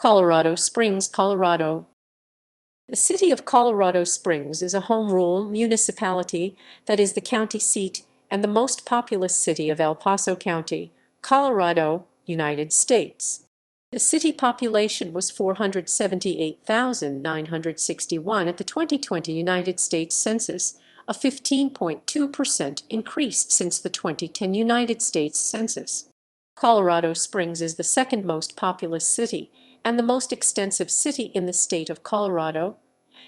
Colorado Springs, Colorado. The city of Colorado Springs is a home rule municipality that is the county seat and the most populous city of El Paso County, Colorado, United States. The city population was 478,961 at the 2020 United States Census, a 15.2% increase since the 2010 United States Census. Colorado Springs is the second most populous city and the most extensive city in the state of Colorado,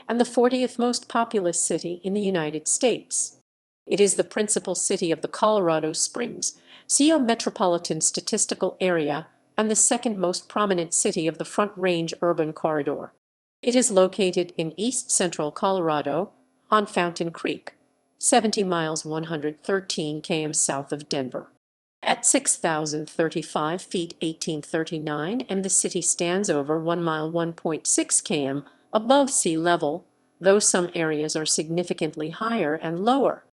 and the 40th most populous city in the United States. It is the principal city of the Colorado Springs, Metropolitan Statistical Area, and the second most prominent city of the Front Range urban corridor. It is located in east-central Colorado, on Fountain Creek, 70 miles 113 km south of Denver. At 6,035 feet 1839, and the city stands over 1 mile 1.6 km above sea level, though some areas are significantly higher and lower.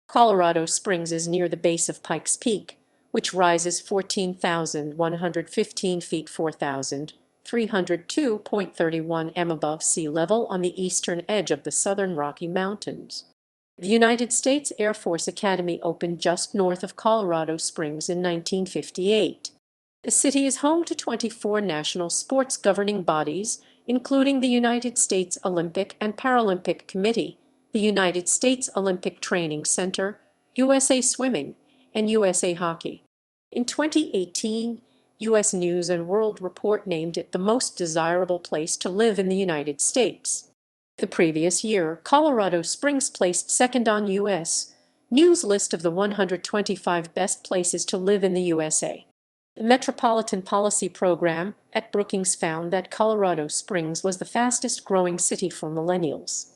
Colorado Springs is near the base of Pikes Peak, which rises 14,115 feet 4,302.31 m above sea level on the eastern edge of the southern Rocky Mountains. The United States Air Force Academy opened just north of Colorado Springs in 1958. The city is home to 24 national sports governing bodies, including the United States Olympic and Paralympic Committee, the United States Olympic Training Center, USA Swimming, and USA Hockey. In 2018, U.S. News & World Report named it the most desirable place to live in the United States. The previous year, Colorado Springs placed second on U.S. News' list of the 125 best places to live in the USA. The Metropolitan Policy Program at Brookings found that Colorado Springs was the fastest-growing city for millennials.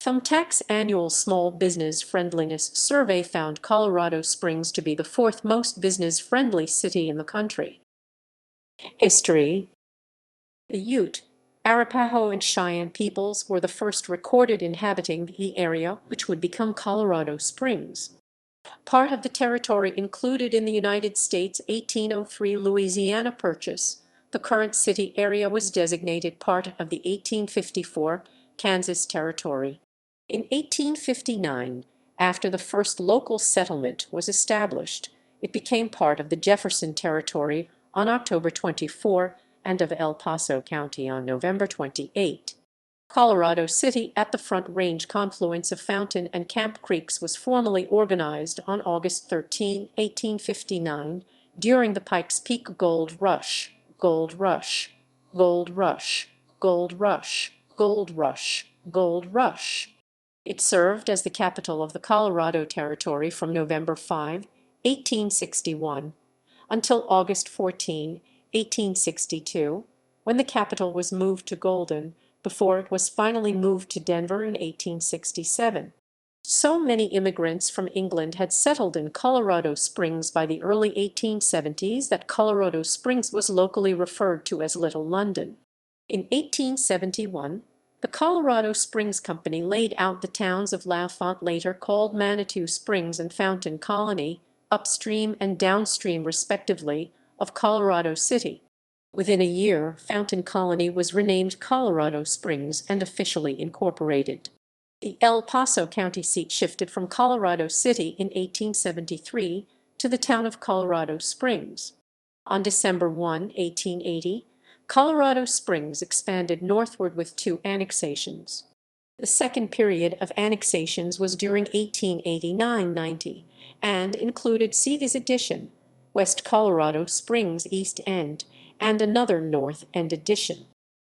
Thumbtack's annual Small Business Friendliness Survey found Colorado Springs to be the fourth most business-friendly city in the country. History. The Ute, Arapaho, and Cheyenne peoples were the first recorded inhabiting the area which would become Colorado Springs. Part of the territory included in the United States 1803 Louisiana Purchase, the current city area was designated part of the 1854 Kansas Territory. In 1859, after the first local settlement was established, it became part of the Jefferson Territory on October 24 and of El Paso County on November 28. Colorado City at the Front Range confluence of Fountain and Camp Creeks was formally organized on August 13, 1859, during the Pikes Peak Gold Rush, Gold Rush, Gold Rush, Gold Rush, Gold Rush, Gold Rush. It served as the capital of the Colorado Territory from November 5, 1861, until August 14, 1862, when the capital was moved to Golden, before it was finally moved to Denver in 1867. So many immigrants from England had settled in Colorado Springs by the early 1870s that Colorado Springs was locally referred to as Little London. In 1871, the Colorado Springs Company laid out the towns of L'Enfant, later called Manitou Springs and Fountain Colony, upstream and downstream respectively, of Colorado City. Within a year, Fountain Colony was renamed Colorado Springs and officially incorporated. The El Paso County seat shifted from Colorado City in 1873 to the town of Colorado Springs. On December 1, 1880, Colorado Springs expanded northward with 2 annexations. The second period of annexations was during 1889-90 and included City's addition, West Colorado Springs East End, and another North End addition.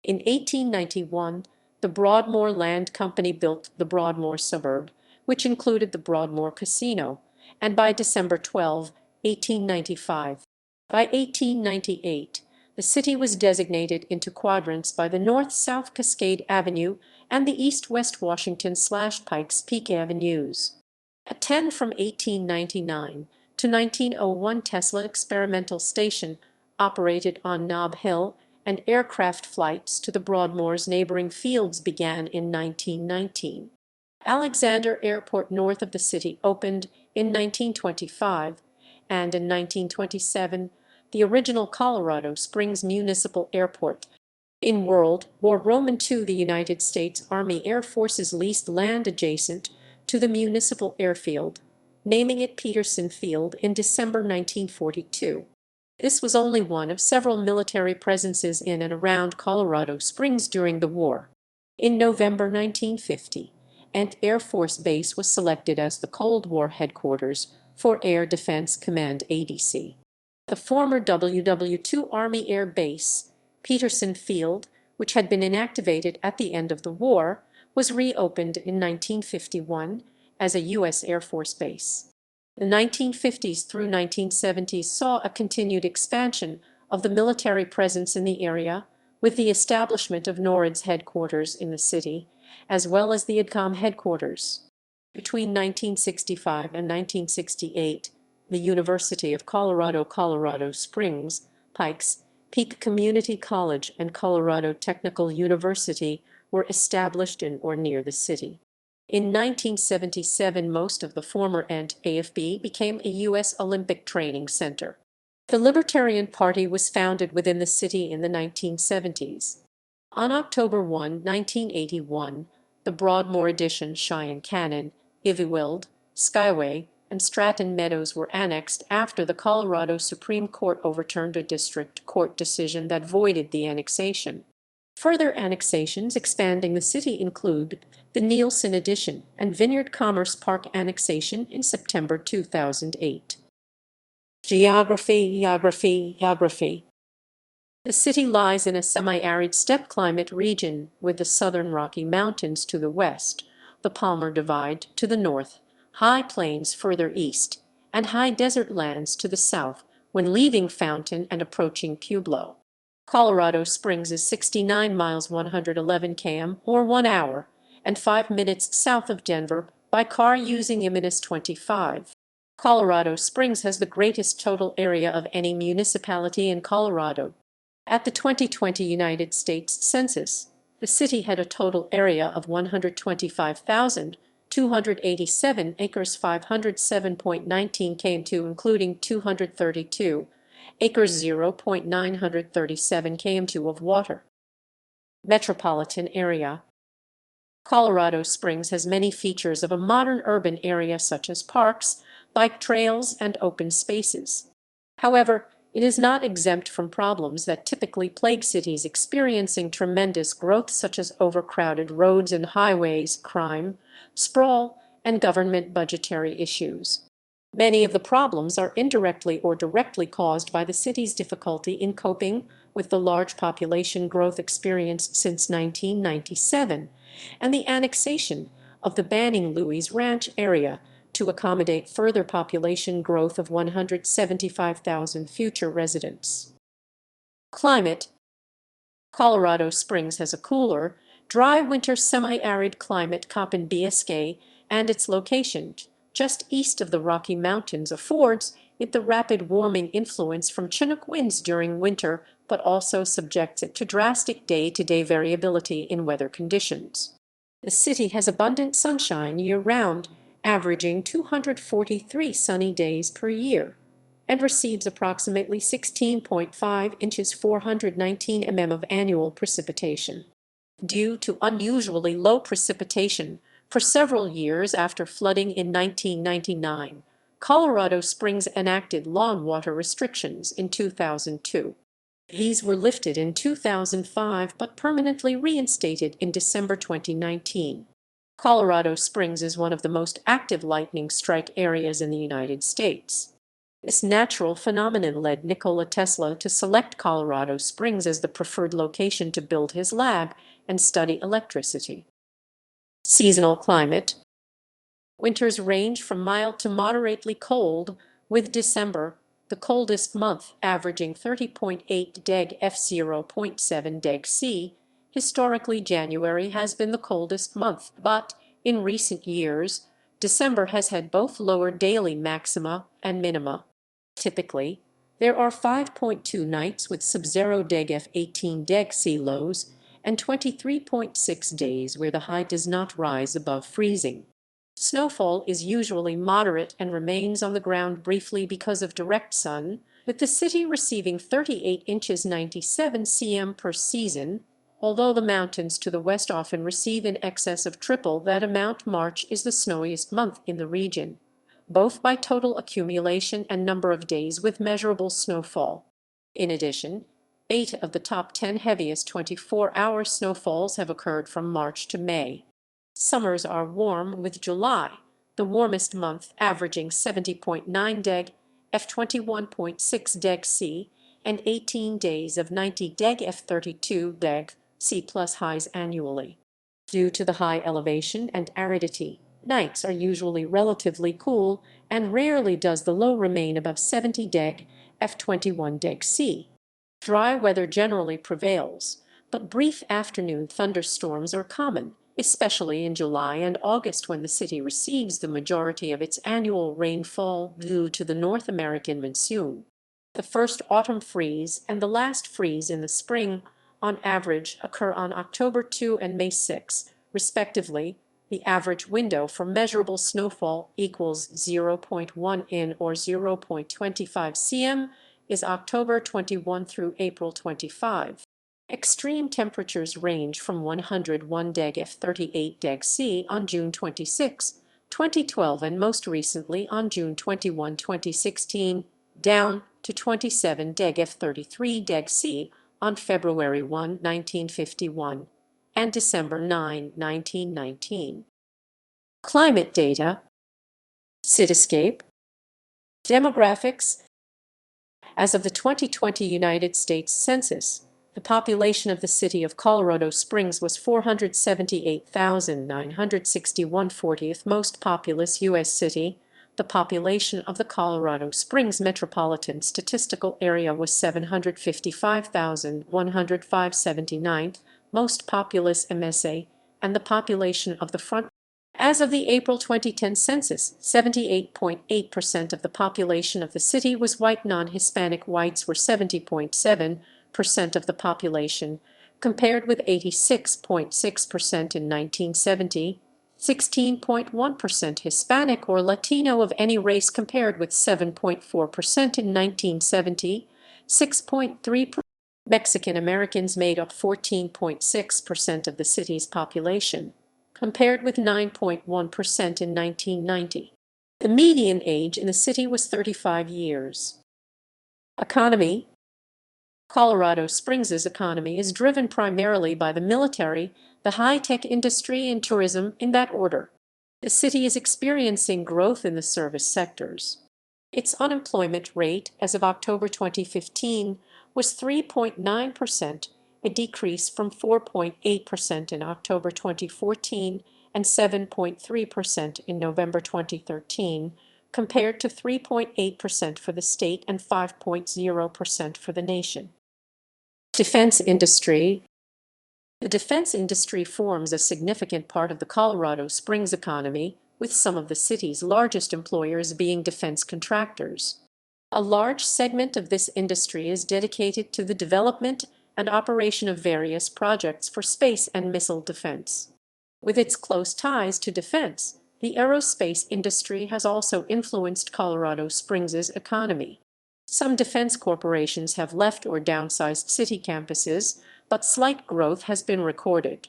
In 1891, the Broadmoor Land Company built the Broadmoor suburb, which included the Broadmoor Casino, and by December 12, 1895. By 1898, the city was designated into quadrants by the North-South Cascade Avenue and the East-West Washington/Pikes Peak Avenues. A 10 from 1899 to 1901 Tesla experimental station operated on Nob Hill, and aircraft flights to the Broadmoor's neighboring fields began in 1919. Alexander Airport north of the city opened in 1925, and in 1927, the original Colorado Springs Municipal Airport In World War II, the United States Army Air Forces leased land adjacent to the municipal airfield, naming it Peterson Field in December 1942. This was only one of several military presences in and around Colorado Springs during the war. In November 1950, Ant Air Force Base was selected as the Cold War headquarters for Air Defense Command ADC. The former WW2 Army Air Base, Peterson Field, which had been inactivated at the end of the war, was reopened in 1951 as a U.S. Air Force base. The 1950s through 1970s saw a continued expansion of the military presence in the area, with the establishment of NORAD's headquarters in the city, as well as the IDCOM headquarters. Between 1965 and 1968, the University of Colorado Springs, Pikes Peak Community College and Colorado Technical University were established in or near the city. In 1977, most of the former AFB became a U.S. Olympic Training Center. The Libertarian Party was founded within the city in the 1970s. On October 1, 1981, the Broadmoor Addition, Cheyenne Canyon, Ivywild, Skyway, and Stratton Meadows were annexed after the Colorado Supreme Court overturned a district court decision that voided the annexation. Further annexations expanding the city include the Nielsen Addition and Vineyard Commerce Park annexation in September 2008. Geography. The city lies in a semi-arid steppe climate region with the southern Rocky Mountains to the west, the Palmer Divide to the north, high plains further east, and high desert lands to the south when leaving Fountain and approaching Pueblo. Colorado Springs is 69 miles 111 km or 1 hour and 5 minutes south of Denver by car using I-25. Colorado Springs has the greatest total area of any municipality in Colorado. At the 2020 United States Census, the city had a total area of 125,287 acres, 507.19 km2, including 232 acres, 0.937 km2 of water. Metropolitan Area. Colorado Springs has many features of a modern urban area such as parks, bike trails, and open spaces. However, it is not exempt from problems that typically plague cities experiencing tremendous growth, such as overcrowded roads and highways, crime, sprawl, and government budgetary issues. Many of the problems are indirectly or directly caused by the city's difficulty in coping with the large population growth experienced since 1997 and the annexation of the Banning Louis Ranch area to accommodate further population growth of 175,000 future residents. Climate. Colorado Springs has a cooler, dry winter semi-arid climate. Köppen BSK and its location just east of the Rocky Mountains affords it the rapid warming influence from Chinook winds during winter, but also subjects it to drastic day-to-day variability in weather conditions. The city has abundant sunshine year-round, averaging 243 sunny days per year, and receives approximately 16.5 inches 419 mm of annual precipitation. Due to unusually low precipitation for several years after flooding in 1999, Colorado Springs enacted lawn water restrictions in 2002. These were lifted in 2005 but permanently reinstated in December 2019. Colorado Springs is one of the most active lightning strike areas in the United States. This natural phenomenon led Nikola Tesla to select Colorado Springs as the preferred location to build his lab and study electricity. Seasonal climate. Winters range from mild to moderately cold, with December, the coldest month, averaging 30.8 deg F, 0.7 deg C. Historically, January has been the coldest month, but in recent years, December has had both lower daily maxima and minima. Typically, there are 5.2 nights with sub-zero deg F, 18 deg C lows and 23.6 days where the high does not rise above freezing. Snowfall is usually moderate and remains on the ground briefly because of direct sun, with the city receiving 38 inches 97 cm per season, Although the mountains to the west often receive in excess of triple that amount, March is the snowiest month in the region, both by total accumulation and number of days with measurable snowfall. In addition, 8 of the top 10 heaviest 24-hour snowfalls have occurred from March to May. Summers are warm, with July, the warmest month, averaging 70.9 deg F 21.6 deg C and 18 days of 90 deg F 32 deg C plus highs annually. Due to the high elevation and aridity, nights are usually relatively cool, and rarely does the low remain above 70 deg F 21 deg C. Dry weather generally prevails, but brief afternoon thunderstorms are common, especially in July and August, when the city receives the majority of its annual rainfall due to the North American monsoon. The first autumn freeze and the last freeze in the spring, on average, occur on October 2 and May 6, respectively. The average window for measurable snowfall equals 0.1 in or 0.25 cm is October 21 through April 25. Extreme temperatures range from 101 deg F 38 deg C on June 26, 2012, and most recently on June 21, 2016, down to 27 deg F 33 deg C on February 1, 1951, and December 9, 1919. Climate data. Cityscape Demographics. As of the 2020 United States Census, the population of the city of Colorado Springs was 478,961, 40th most populous U.S. city. The population of the Colorado Springs Metropolitan Statistical Area was 755,105, 79th most populous MSA, and the population of the Front. As of the April 2010 census, 78.8% of the population of the city was white. Non-Hispanic whites were 70.7% of the population, compared with 86.6% in 1970, 16.1% Hispanic or Latino of any race, compared with 7.4% in 1970, 6.3%. Mexican Americans made up 14.6% of the city's population, compared with 9.1% in 1990. The median age in the city was 35 years. Economy. Colorado Springs' economy is driven primarily by the military, the high-tech industry, and tourism, in that order. The city is experiencing growth in the service sectors. Its unemployment rate as of October 2015 was 3.9%, a decrease from 4.8% in October 2014 and 7.3% in November 2013, compared to 3.8% for the state and 5.0% for the nation. Defense industry. The defense industry forms a significant part of the Colorado Springs economy, with some of the city's largest employers being defense contractors. A large segment of this industry is dedicated to the development and operation of various projects for space and missile defense. With its close ties to defense, the aerospace industry has also influenced Colorado Springs' economy. Some defense corporations have left or downsized city campuses, but slight growth has been recorded.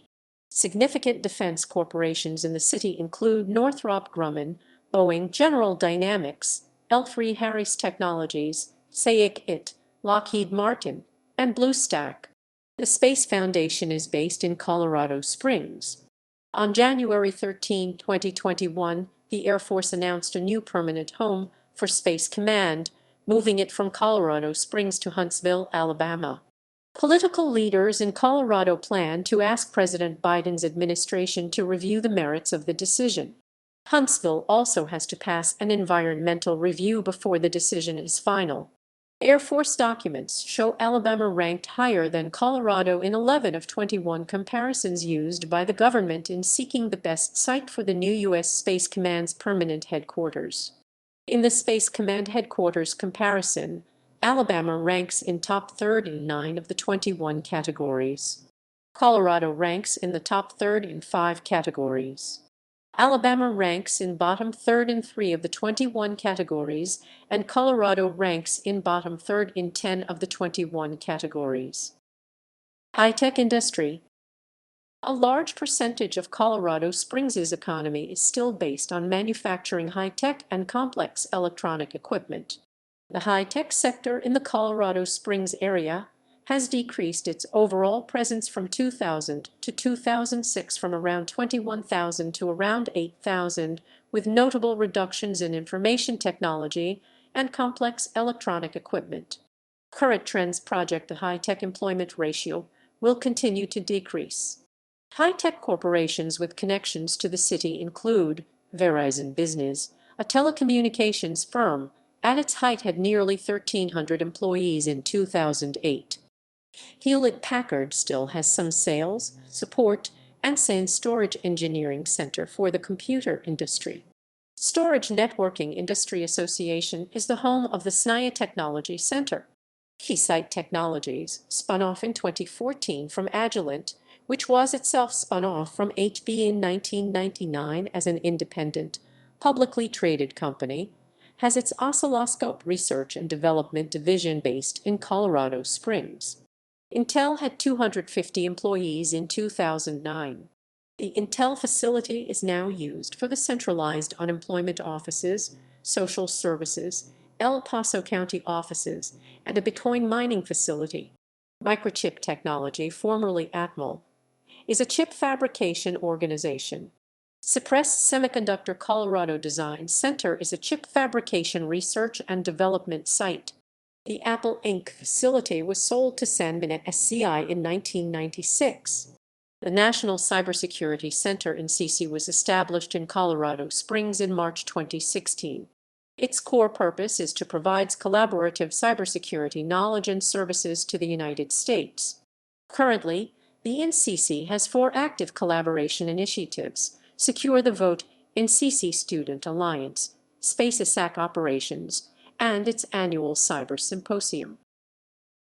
Significant defense corporations in the city include Northrop Grumman, Boeing, General Dynamics, L3Harris Technologies, SAIC IT, Lockheed Martin, and BlueStack. The Space Foundation is based in Colorado Springs. On January 13, 2021, the Air Force announced a new permanent home for Space Command, moving it from Colorado Springs to Huntsville, Alabama. Political leaders in Colorado plan to ask President Biden's administration to review the merits of the decision. Huntsville also has to pass an environmental review before the decision is final. Air Force documents show Alabama ranked higher than Colorado in 11 of 21 comparisons used by the government in seeking the best site for the new U.S. Space Command's permanent headquarters. In the Space Command headquarters comparison, Alabama ranks in top third in 9 of the 21 categories. Colorado ranks in the top third in 5 categories. Alabama ranks in bottom third in 3 of the 21 categories, and Colorado ranks in bottom third in 10 of the 21 categories. High-tech industry. A large percentage of Colorado Springs' economy is still based on manufacturing high-tech and complex electronic equipment. The high-tech sector in the Colorado Springs area has decreased its overall presence from 2000 to 2006 from around 21,000 to around 8,000, with notable reductions in information technology and complex electronic equipment. Current trends project the high-tech employment ratio will continue to decrease. High-tech corporations with connections to the city include Verizon Business, a telecommunications firm, at its height had nearly 1,300 employees in 2008. Hewlett-Packard still has some sales, support, and storage engineering center for the computer industry. Storage Networking Industry Association is the home of the SNIA Technology Center. Keysight Technologies, spun off in 2014 from Agilent, which was itself spun off from HB in 1999 as an independent, publicly traded company, has its oscilloscope research and development division based in Colorado Springs. Intel had 250 employees in 2009. The Intel facility is now used for the centralized unemployment offices, social services, El Paso County offices, and a Bitcoin mining facility. Microchip Technology, formerly Atmel, is a chip fabrication organization. Cypress Semiconductor Colorado Design Center is a chip fabrication research and development site. The Apple Inc. facility was sold to Sanmina SCI in 1996. The National Cybersecurity Center in CC was established in Colorado Springs in March 2016. Its core purpose is to provide collaborative cybersecurity knowledge and services to the United States. Currently, the NCC has 4 active collaboration initiatives: Secure the Vote, NCC Student Alliance, SpaceSAC Operations, and its annual Cyber Symposium.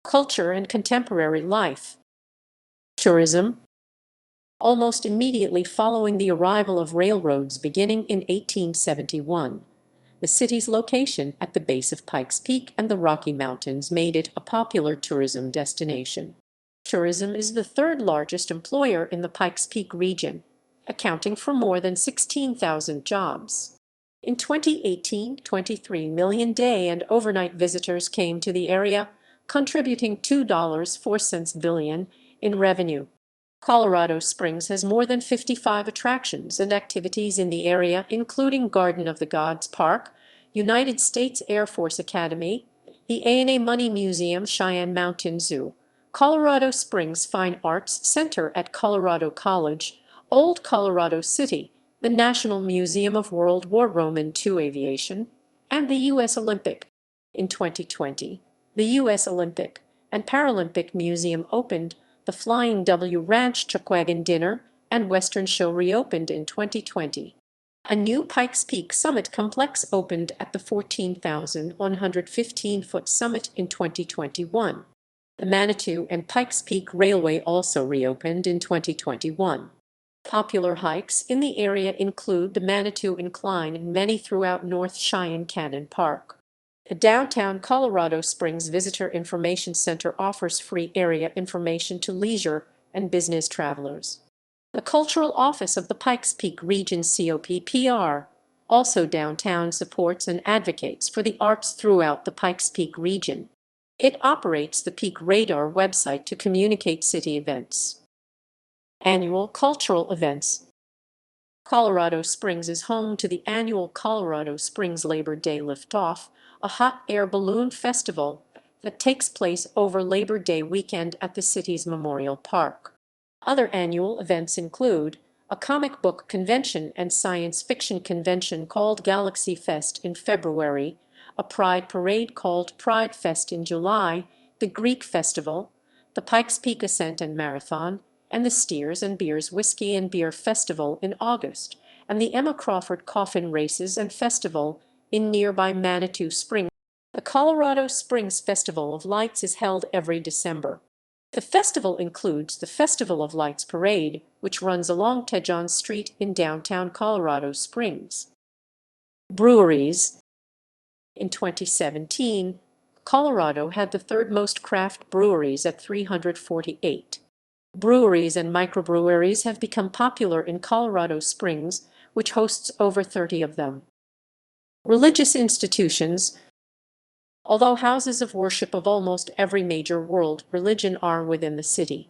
Culture and contemporary life. Tourism. Almost immediately following the arrival of railroads beginning in 1871, the city's location at the base of Pikes Peak and the Rocky Mountains made it a popular tourism destination. Tourism is the third largest employer in the Pikes Peak region, accounting for more than 16,000 jobs. In 2018, 23 million day and overnight visitors came to the area, contributing $2.04 billion in revenue. Colorado Springs has more than 55 attractions and activities in the area, including Garden of the Gods Park, United States Air Force Academy, the A&A Money Museum, Cheyenne Mountain Zoo, Colorado Springs Fine Arts Center at Colorado College, Old Colorado City, the National Museum of World War II Aviation, and the U.S. Olympic. In 2020, the U.S. Olympic and Paralympic Museum opened, the Flying W Ranch Chuckwagon Dinner and Western Show reopened in 2020. A new Pikes Peak Summit Complex opened at the 14,115-foot summit in 2021. The Manitou and Pikes Peak Railway also reopened in 2021. Popular hikes in the area include the Manitou Incline and many throughout North Cheyenne Canyon Park. The Downtown Colorado Springs Visitor Information Center offers free area information to leisure and business travelers. The Cultural Office of the Pikes Peak Region COPPR, also downtown, supports and advocates for the arts throughout the Pikes Peak region. It operates the Peak Radar website to communicate city events. Annual cultural events. Colorado Springs is home to the annual Colorado Springs Labor Day Liftoff, a hot air balloon festival that takes place over Labor Day weekend at the city's Memorial Park. Other annual events include a comic book convention and science fiction convention called Galaxy Fest in February, a pride parade called Pride Fest in July, the Greek Festival, the Pikes Peak Ascent and Marathon, and the Steers and Beers Whiskey and Beer Festival in August, and the Emma Crawford Coffin Races and Festival in nearby Manitou Springs. The Colorado Springs Festival of Lights is held every December. The festival includes the Festival of Lights Parade, which runs along Tejon Street in downtown Colorado Springs. Breweries. In 2017, Colorado had the third most craft breweries at 348. Breweries and microbreweries have become popular in Colorado Springs, which hosts over 30 of them. Religious institutions. Although houses of worship of almost every major world religion are within the city,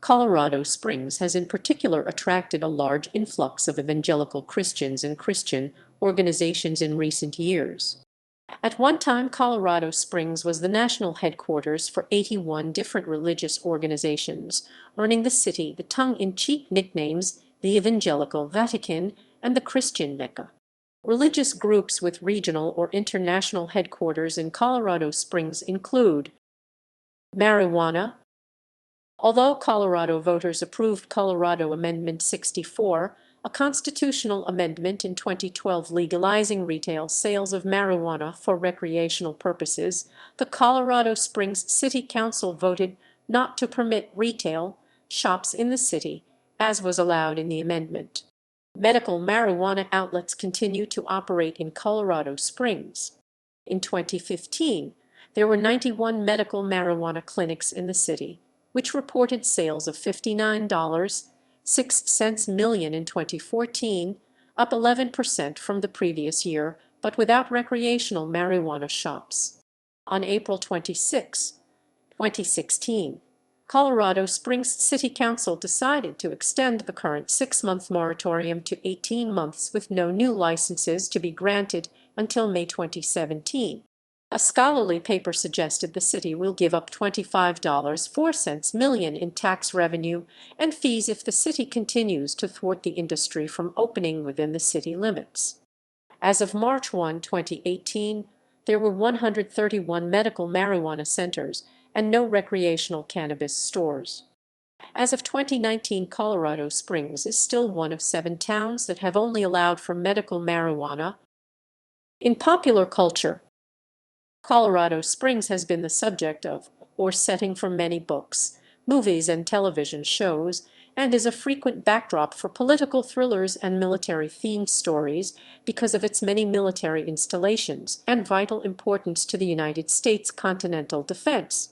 Colorado Springs has in particular attracted a large influx of evangelical Christians and Christian organizations in recent years. At one time, Colorado Springs was the national headquarters for 81 different religious organizations, earning the city the tongue-in-cheek nicknames the Evangelical Vatican and the Christian Mecca. Religious groups with regional or international headquarters in Colorado Springs include marijuana. Although Colorado voters approved Colorado Amendment 64, a constitutional amendment in 2012 legalizing retail sales of marijuana for recreational purposes, the Colorado Springs City Council voted not to permit retail shops in the city, as was allowed in the amendment. Medical marijuana outlets continue to operate in Colorado Springs. In 2015, there were 91 medical marijuana clinics in the city, which reported sales of $59.06 million in 2014, up 11% from the previous year, but without recreational marijuana shops. On April 26, 2016, Colorado Springs City Council decided to extend the current 6-month moratorium to 18 months with no new licenses to be granted until May 2017. A scholarly paper suggested the city will give up $25.04 million in tax revenue and fees if the city continues to thwart the industry from opening within the city limits. As of March 1, 2018, there were 131 medical marijuana centers and no recreational cannabis stores. As of 2019, Colorado Springs is still one of 7 towns that have only allowed for medical marijuana. In popular culture, Colorado Springs has been the subject of, or setting for many books, movies, and television shows, and is a frequent backdrop for political thrillers and military-themed stories because of its many military installations and vital importance to the United States continental defense.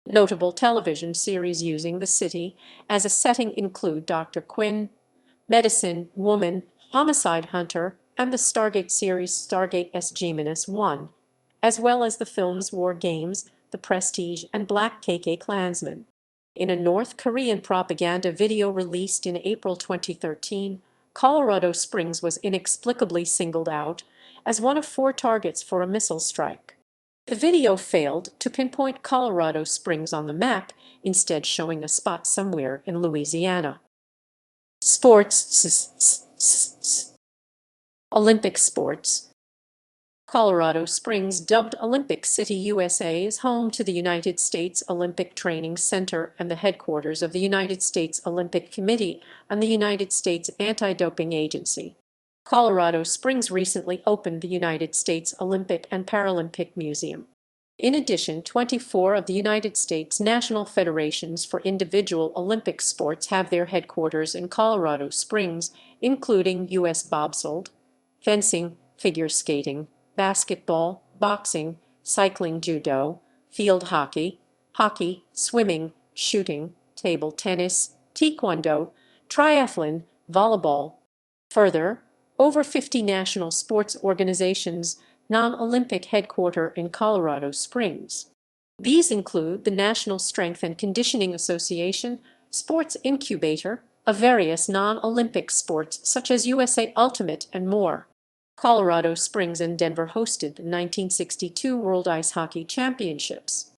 Notable television series using the city as a setting include Dr. Quinn, Medicine Woman, Homicide Hunter, and the Stargate series Stargate SG-1, as well as the films War Games, The Prestige, and Black KK-Klansman. In a North Korean propaganda video released in April 2013, Colorado Springs was inexplicably singled out as one of 4 targets for a missile strike. The video failed to pinpoint Colorado Springs on the map, instead showing a spot somewhere in Louisiana. Sports. Olympic sports. Colorado Springs, dubbed Olympic City, USA, is home to the United States Olympic Training Center and the headquarters of the United States Olympic Committee and the United States Anti-Doping Agency. Colorado Springs recently opened the United States Olympic and Paralympic Museum. In addition, 24 of the United States national federations for individual Olympic sports have their headquarters in Colorado Springs, including U.S. bobsled, fencing, figure skating, basketball, boxing, cycling, judo, field hockey, swimming, shooting, table tennis, taekwondo, triathlon, volleyball. Further, over 50 national sports organizations non-Olympic headquarter in Colorado Springs. These include the National Strength and Conditioning Association, Sports Incubator, of various non-Olympic sports such as USA Ultimate and more. Colorado Springs and Denver hosted the 1962 World Ice Hockey Championships.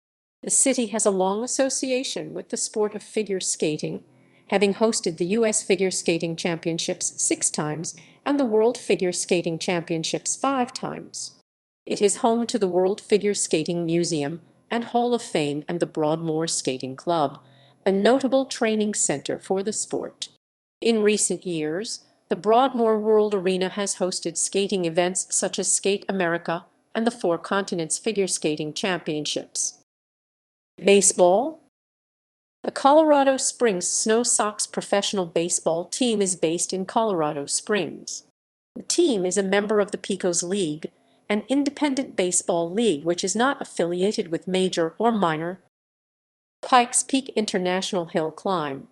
The city has a long association with the sport of figure skating, having hosted the U.S. Figure Skating Championships 6 times and the World Figure Skating Championships 5 times. It is home to the World Figure Skating Museum and Hall of Fame and the Broadmoor Skating Club, a notable training center for the sport. In recent years, the Broadmoor World Arena has hosted skating events such as Skate America and the 4 Continents Figure Skating Championships. Baseball. The Colorado Springs Snow Sox professional baseball team is based in Colorado Springs. The team is a member of the Pecos League, an independent baseball league which is not affiliated with major or minor. Pikes Peak International Hill Climb.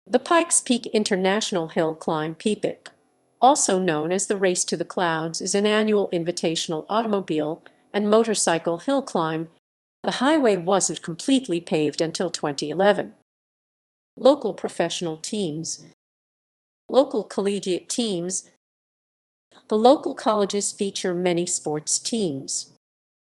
The Pikes Peak International Hill Climb (PPIC), also known as the Race to the Clouds, is an annual invitational automobile and motorcycle hill climb. The highway wasn't completely paved until 2011. Local professional teams. Local collegiate teams. The local colleges feature many sports teams.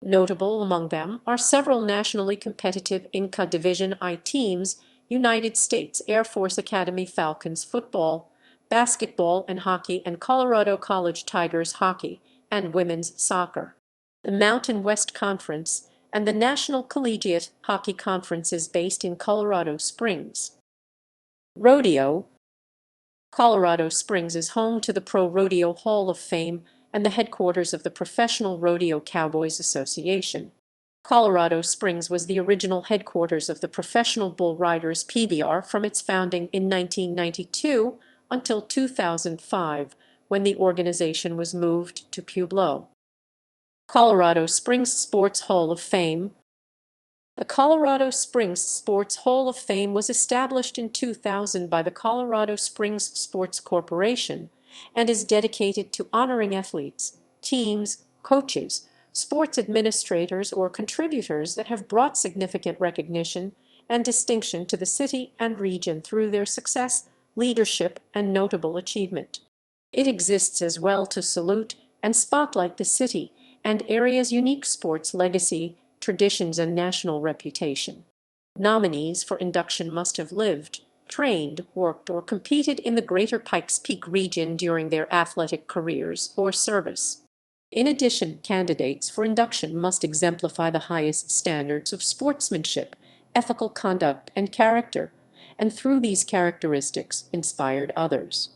Notable among them are several nationally competitive Inca Division I teams: United States Air Force Academy Falcons football, basketball and hockey, and Colorado College Tigers hockey and women's soccer. The Mountain West Conference and the National Collegiate Hockey Conference is based in Colorado Springs. Rodeo. Colorado Springs is home to the Pro Rodeo Hall of Fame and the headquarters of the Professional Rodeo Cowboys Association. Colorado Springs was the original headquarters of the Professional Bull Riders (PBR) from its founding in 1992 until 2005, when the organization was moved to Pueblo. Colorado Springs Sports Hall of Fame. The Colorado Springs Sports Hall of Fame was established in 2000 by the Colorado Springs Sports Corporation and is dedicated to honoring athletes, teams, coaches, sports administrators, or contributors that have brought significant recognition and distinction to the city and region through their success, leadership, and notable achievement. It exists as well to salute and spotlight the city and area's unique sports legacy, traditions, and national reputation. Nominees for induction must have lived, trained, worked, or competed in the greater Pikes Peak region during their athletic careers or service. In addition, candidates for induction must exemplify the highest standards of sportsmanship, ethical conduct, and character, and through these characteristics inspired others.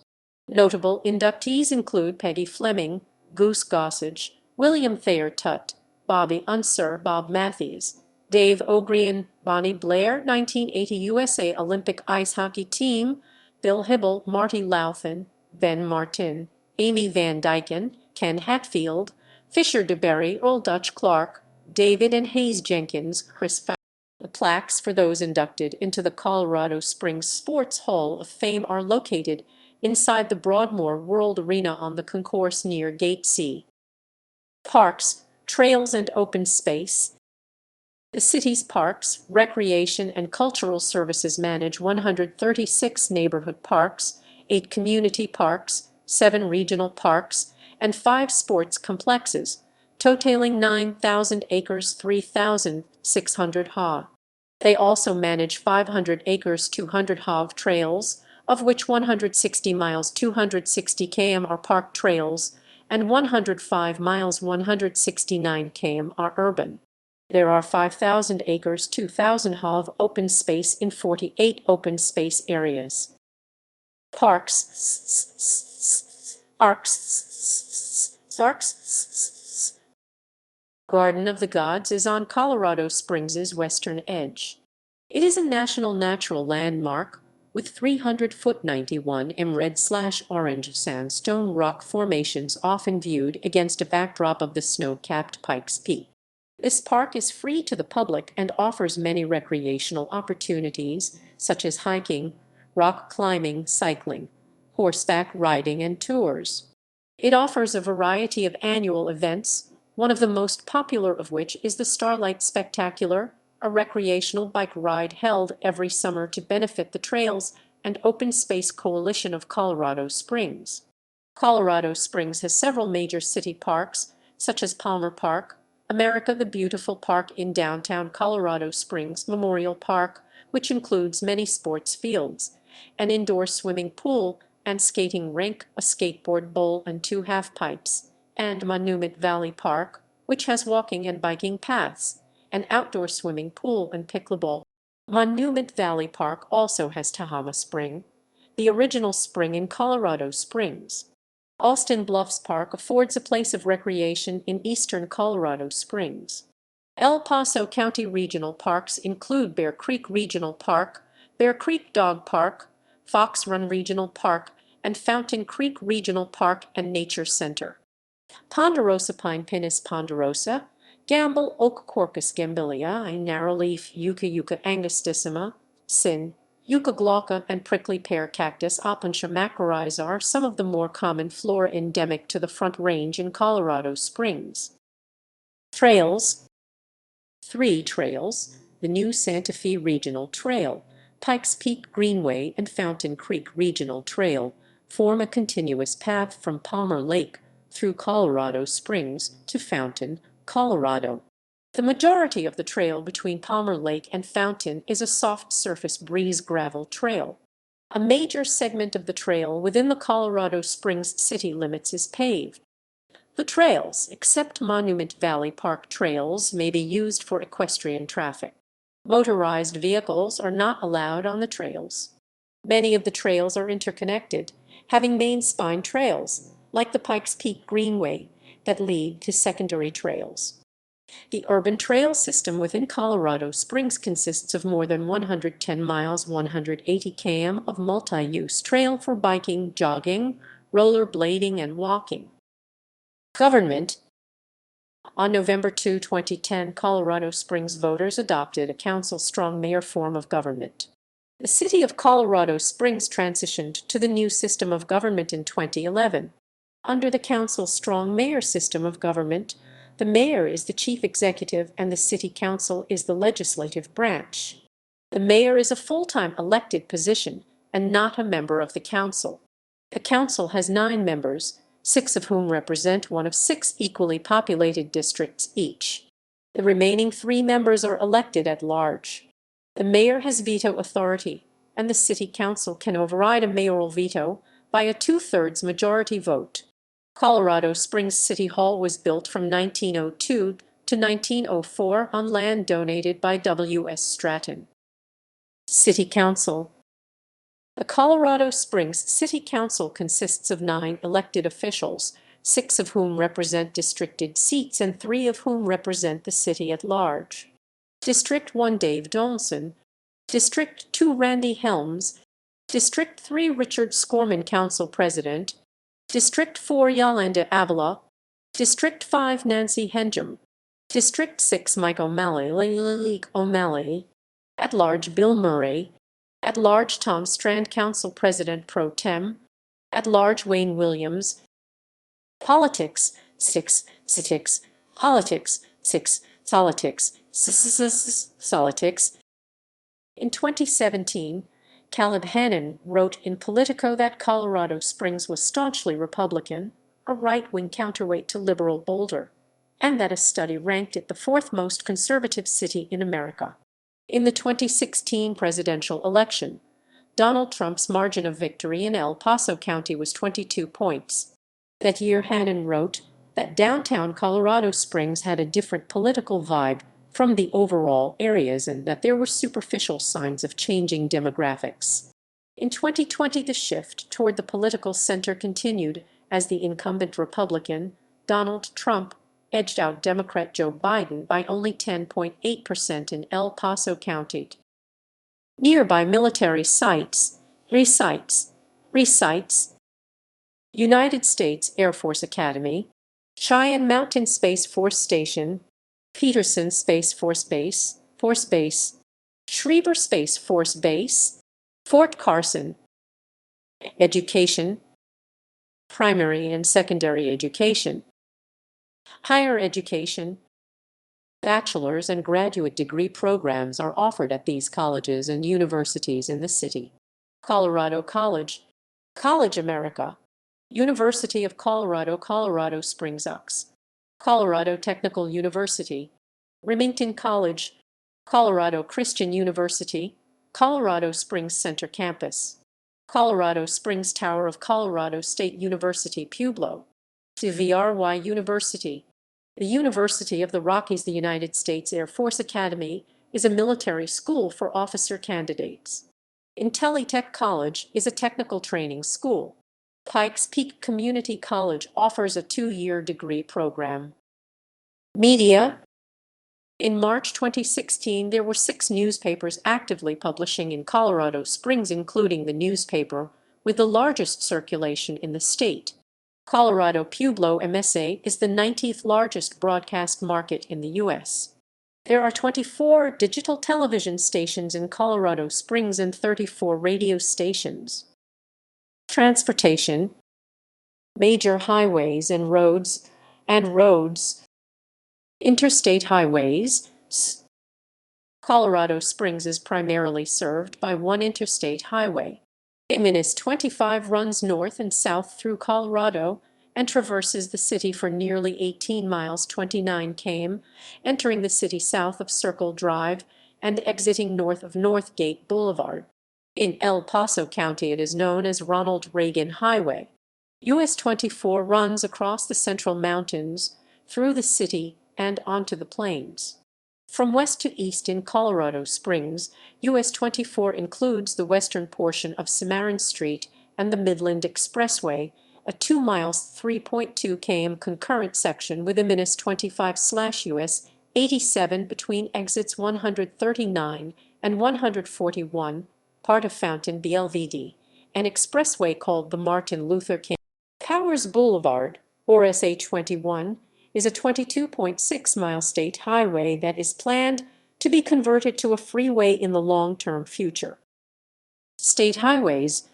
Notable inductees include Peggy Fleming, Goose Gossage, William Thayer Tutt, Bobby Unser, Bob Matthews, Dave O'Brien, Bonnie Blair, 1980 USA Olympic ice hockey team, Bill Hybel, Marty Louthan, Ben Martin, Amy Van Dyken, Ken Hatfield, Fisher DeBerry, Earl Dutch Clark, David and Hayes Jenkins, Chris Fowler. The plaques for those inducted into the Colorado Springs Sports Hall of Fame are located inside the Broadmoor World Arena on the concourse near Gate C. Parks, trails, and open space. The city's parks, recreation, and cultural services manage 136 neighborhood parks, 8 community parks, 7 regional parks, and 5 sports complexes, totaling 9,000 acres, 3,600 ha. They also manage 500 acres, 200 ha of trails, of which 160 miles, 260 km are park trails, and 105 miles, 169 km are urban. There are 5,000 acres, 2,000 ha of open space in 48 open space areas. Parks. Garden of the Gods is on Colorado Springs' western edge. It is a National Natural Landmark with 300-foot 91 red/orange sandstone rock formations often viewed against a backdrop of the snow-capped Pikes Peak. This park is free to the public and offers many recreational opportunities such as hiking, rock climbing, cycling, horseback riding, and tours. It offers a variety of annual events, one of the most popular of which is the Starlight Spectacular, a recreational bike ride held every summer to benefit the Trails and Open Space Coalition of Colorado Springs. Colorado Springs has several major city parks, such as Palmer Park, America the Beautiful Park in downtown Colorado Springs, Memorial Park, which includes many sports fields, an indoor swimming pool and skating rink, a skateboard bowl, and 2 half-pipes, and Monument Valley Park, which has walking and biking paths, an outdoor swimming pool, and pickleball. Monument Valley Park also has Tahoma Spring, the original spring in Colorado Springs. Austin Bluffs Park affords a place of recreation in eastern Colorado Springs. El Paso County regional parks include Bear Creek Regional Park, Bear Creek Dog Park, Fox Run Regional Park, and Fountain Creek Regional Park and Nature Center. Ponderosa Pine Pinus ponderosa, Gamble Oak Quercus gambilia, Narrowleaf Yucca Yucca angustissima, Sin. Yucca glauca and prickly pear cactus Opuntia macrorhiza are some of the more common flora endemic to the Front Range in Colorado Springs. Trails. 3 trails: the new Santa Fe Regional Trail, Pikes Peak Greenway, and Fountain Creek Regional Trail form a continuous path from Palmer Lake through Colorado Springs to Fountain, Colorado. The majority of the trail between Palmer Lake and Fountain is a soft-surface breeze gravel trail. A major segment of the trail within the Colorado Springs city limits is paved. The trails, except Monument Valley Park trails, may be used for equestrian traffic. Motorized vehicles are not allowed on the trails. Many of the trails are interconnected, having main spine trails, like the Pikes Peak Greenway, that lead to secondary trails. The urban trail system within Colorado Springs consists of more than 110 miles, 180 km of multi-use trail for biking, jogging, rollerblading, and walking. Government. On November 2, 2010, Colorado Springs voters adopted a council-strong mayor form of government. The city of Colorado Springs transitioned to the new system of government in 2011. Under the council-strong mayor system of government, the mayor is the chief executive and the city council is the legislative branch. The mayor is a full-time elected position and not a member of the council. The council has 9 members, 6 of whom represent one of 6 equally populated districts each. The remaining 3 members are elected at large. The mayor has veto authority, and the city council can override a mayoral veto by a 2/3 majority vote. Colorado Springs City Hall was built from 1902 to 1904 on land donated by W.S. Stratton. City Council. The Colorado Springs City Council consists of 9 elected officials, 6 of whom represent districted seats and 3 of whom represent the city at large. District 1 Dave Donaldson, District 2 Randy Helms, District 3 Richard Scorman Council President, District 4 Yolanda Avila, District 5 Nancy Henjum, District 6 Mike O'Malley, at-large Bill Murray, at-large Tom Strand Council President Pro Tem, at-large Wayne Williams. Politics 6 Politics Politics 6 Politics Politics. In 2017, Caleb Hannon wrote in Politico that Colorado Springs was staunchly Republican, a right-wing counterweight to liberal Boulder, and that a study ranked it the 4th most conservative city in America. In the 2016 presidential election, Donald Trump's margin of victory in El Paso County was 22 points. That year, Hannon wrote that downtown Colorado Springs had a different political vibe from the overall areas and that there were superficial signs of changing demographics. In 2020, the shift toward the political center continued as the incumbent Republican, Donald Trump, edged out Democrat Joe Biden by only 10.8% in El Paso County. Nearby military sites, resites. United States Air Force Academy, Cheyenne Mountain Space Force Station, Peterson Space Force Base, Schriever Space Force Base, Fort Carson. Education. Primary and secondary education. Higher education. Bachelor's and graduate degree programs are offered at these colleges and universities in the city. Colorado College, College America, University of Colorado, Colorado Springs UX, Colorado Technical University, Remington College, Colorado Christian University, Colorado Springs Center Campus, Colorado Springs Tower of Colorado State University Pueblo, CVRY University. The University of the Rockies. The United States Air Force Academy is a military school for officer candidates. IntelliTech College is a technical training school. Pikes Peak Community College offers a 2-year degree program. Media. In March 2016, there were 6 newspapers actively publishing in Colorado Springs, including the newspaper with the largest circulation in the state. Colorado Pueblo MSA is the 19th largest broadcast market in the U.S. There are 24 digital television stations in Colorado Springs and 34 radio stations. Transportation, major highways and roads, interstate highways. Colorado Springs is primarily served by one interstate highway. MS-25 runs north and south through Colorado and traverses the city for nearly 18 miles 29 km, entering the city south of Circle Drive and exiting north of North Gate Boulevard. In El Paso County, it is known as Ronald Reagan Highway. US 24 runs across the Central Mountains, through the city, and onto the plains. From west to east in Colorado Springs, US 24 includes the western portion of Cimarron Street and the Midland Expressway, a 2 miles 3.2 km concurrent section with a MS-25/US 87 between exits 139 and 141, part of Fountain BLVD, an expressway called the Martin Luther King. Powers Boulevard, or SA-21, is a 22.6-mile state highway that is planned to be converted to a freeway in the long-term future. State highways.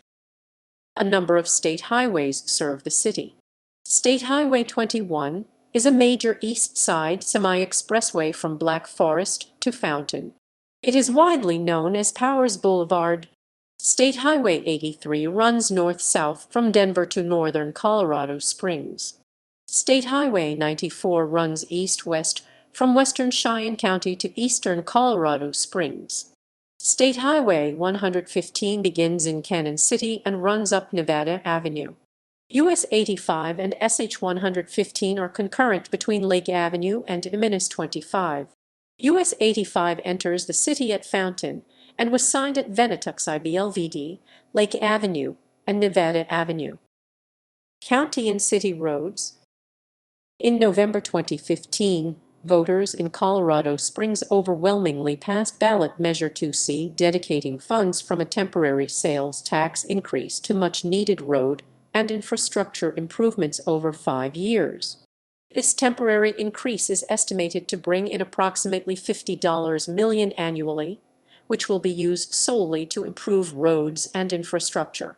A number of state highways serve the city. State Highway 21 is a major east side semi-expressway from Black Forest to Fountain. It is widely known as Powers Boulevard. State Highway 83 runs north-south from Denver to northern Colorado Springs. State Highway 94 runs east-west from western Cheyenne County to eastern Colorado Springs. State Highway 115 begins in Cannon City and runs up Nevada Avenue. US 85 and SH 115 are concurrent between Lake Avenue and MS-25. US 85 enters the city at Fountain and was signed at Venatuxi IBLVD, Lake Avenue, and Nevada Avenue. County and city roads. In November 2015, voters in Colorado Springs overwhelmingly passed ballot Measure 2C, dedicating funds from a temporary sales tax increase to much-needed road and infrastructure improvements over 5 years. This temporary increase is estimated to bring in approximately $50 million annually, which will be used solely to improve roads and infrastructure.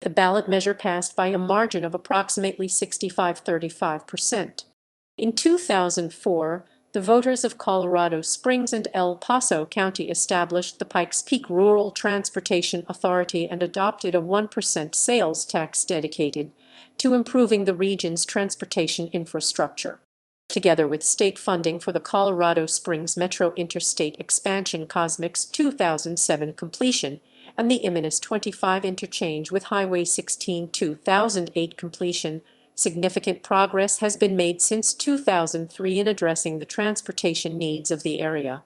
The ballot measure passed by a margin of approximately 65-35%. In 2004, the voters of Colorado Springs and El Paso County established the Pikes Peak Rural Transportation Authority and adopted a 1% sales tax dedicated to improving the region's transportation infrastructure. Together with state funding for the Colorado Springs Metro Interstate Expansion Cosmic's 2007 completion and the MS-25 interchange with Highway 16 2008 completion, significant progress has been made since 2003 in addressing the transportation needs of the area.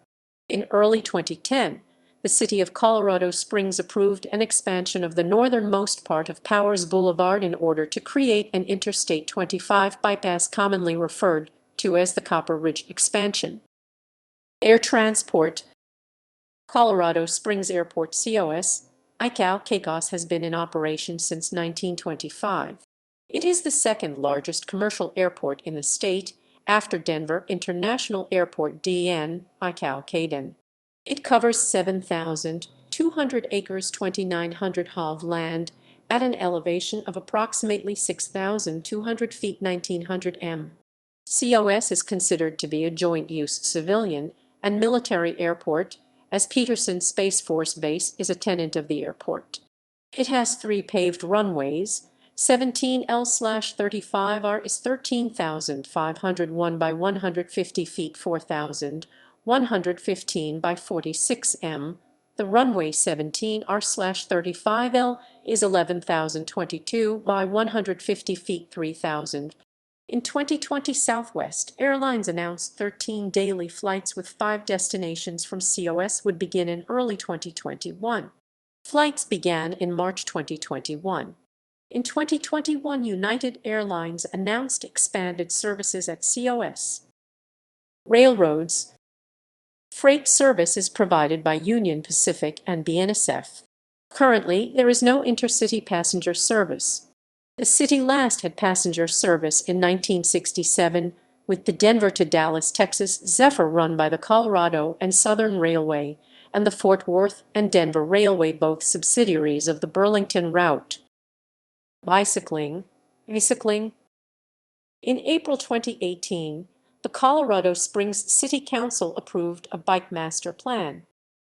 In early 2010, the City of Colorado Springs approved an expansion of the northernmost part of Powers Boulevard in order to create an Interstate 25 bypass commonly referred to as the Copper Ridge Expansion. Air transport. Colorado Springs Airport COS, ICAO-CACOS has been in operation since 1925. It is the second largest commercial airport in the state, after Denver International Airport DN, ICAO-CADEN. It covers 7,200 acres 2,900 ha of land at an elevation of approximately 6,200 feet 1,900 m. COS is considered to be a joint-use civilian and military airport, as Peterson Space Force Base is a tenant of the airport. It has 3 paved runways. 17L/35R is 13,501 by 150 feet 4,115 by 46 m. The runway 17R/35L is 11,022 by 150 feet 3,000. In 2020, Southwest Airlines announced 13 daily flights with 5 destinations from COS would begin in early 2021. Flights began in March 2021. In 2021, United Airlines announced expanded services at COS. Railroads. Freight service is provided by Union Pacific and BNSF. Currently, there is no intercity passenger service. The city last had passenger service in 1967 with the Denver to Dallas, Texas Zephyr run by the Colorado and Southern Railway, and the Fort Worth and Denver Railway, both subsidiaries of the Burlington route. Bicycling. In April 2018, the Colorado Springs City Council approved a bike master plan.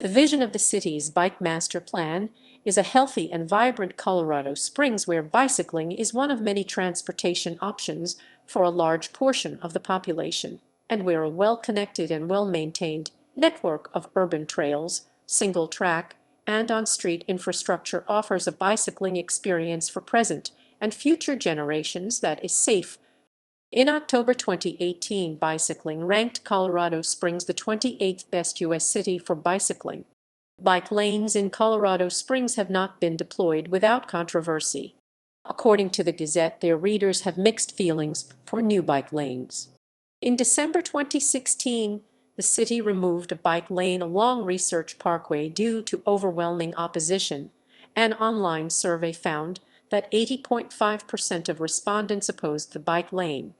The vision of the city's bike master plan is a healthy and vibrant Colorado Springs where bicycling is one of many transportation options for a large portion of the population, and where a well-connected and well-maintained network of urban trails, single-track, and on-street infrastructure offers a bicycling experience for present and future generations that is safe. In October 2018, bicycling ranked Colorado Springs the 28th best U.S. city for bicycling. Bike lanes in Colorado Springs have not been deployed without controversy. According to the Gazette, their readers have mixed feelings for new bike lanes. In December 2016, the city removed a bike lane along Research Parkway due to overwhelming opposition. An online survey found that 80.5% of respondents opposed the bike lane.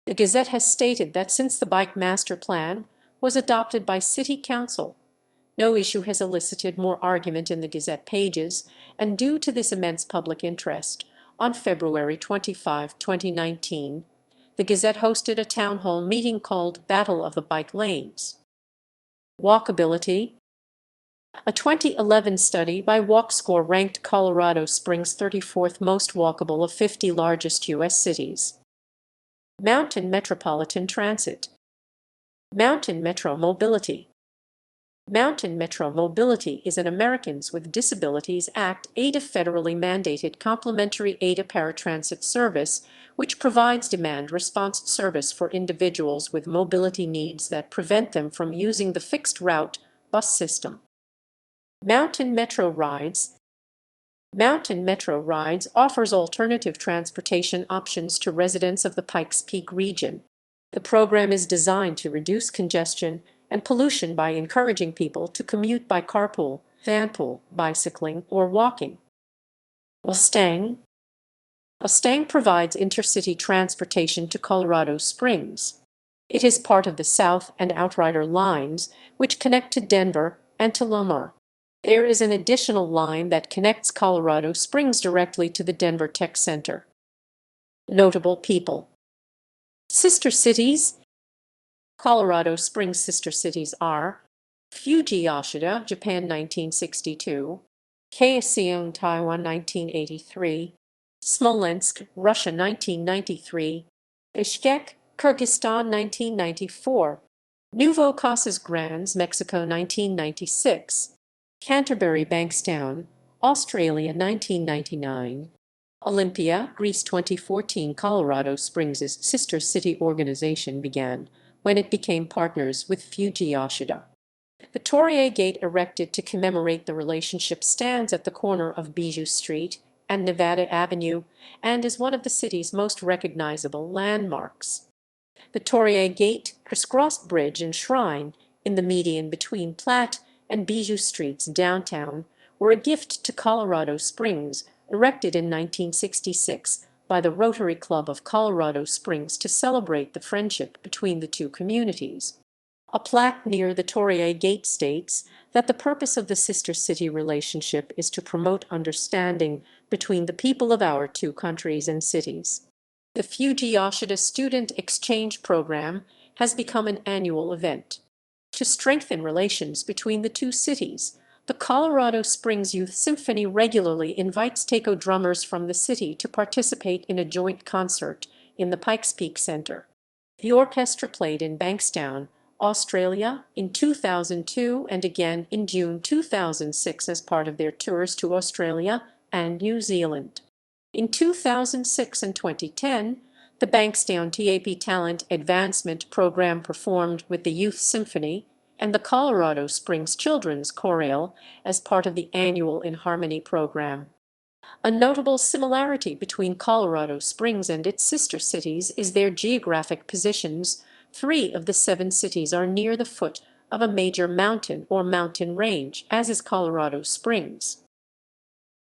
The Gazette has stated that since the Bike Master Plan was adopted by City Council, no issue has elicited more argument in the Gazette pages, and due to this immense public interest, on February 25, 2019, the Gazette hosted a town hall meeting called Battle of the Bike Lanes. Walkability. A 2011 study by WalkScore ranked Colorado Springs 34th most walkable of 50 largest U.S. cities. Mountain Metropolitan Transit. Mountain Metro Mobility. Mountain Metro Mobility is an Americans with Disabilities Act ADA federally mandated complementary ADA paratransit service which provides demand response service for individuals with mobility needs that prevent them from using the fixed route bus system. Mountain Metro Rides. Mountain Metro Rides offers alternative transportation options to residents of the Pikes Peak region. The program is designed to reduce congestion and pollution by encouraging people to commute by carpool, vanpool, bicycling, or walking. Mustang. Mustang provides intercity transportation to Colorado Springs. It is part of the South and Outrider lines, which connect to Denver and to Lamar. There is an additional line that connects Colorado Springs directly to the Denver Tech Center. Notable people. Sister cities. Colorado Springs sister cities are Fuji, Yoshida, Japan 1962, Kaohsiung, Taiwan 1983, Smolensk, Russia 1993, Bishkek, Kyrgyzstan 1994, Nuevo Casas Grandes, Mexico 1996, Canterbury Bankstown, Australia 1999, Olympia, Greece 2014. Colorado Springs' sister city organization began when it became partners with Fuji Yoshida. The Taurier Gate erected to commemorate the relationship stands at the corner of Bijou Street and Nevada Avenue and is one of the city's most recognizable landmarks. The Taurier Gate, crisscrossed bridge and shrine in the median between Platte and Bijou Streets downtown, were a gift to Colorado Springs, erected in 1966 by the Rotary Club of Colorado Springs to celebrate the friendship between the two communities. A plaque near the Taurier Gate states that the purpose of the sister city relationship is to promote understanding between the people of our two countries and cities. The Fuji Yoshida Student Exchange Program has become an annual event. To strengthen relations between the two cities, the Colorado Springs Youth Symphony regularly invites taiko drummers from the city to participate in a joint concert in the Pikes Peak Center. The orchestra played in Bankstown, Australia in 2002 and again in June 2006 as part of their tours to Australia and New Zealand. In 2006 and 2010, the Bankstown TAP Talent Advancement Program performed with the Youth Symphony and the Colorado Springs Children's Chorale as part of the annual In Harmony program. A notable similarity between Colorado Springs and its sister cities is their geographic positions. 3 of the 7 cities are near the foot of a major mountain or mountain range, as is Colorado Springs.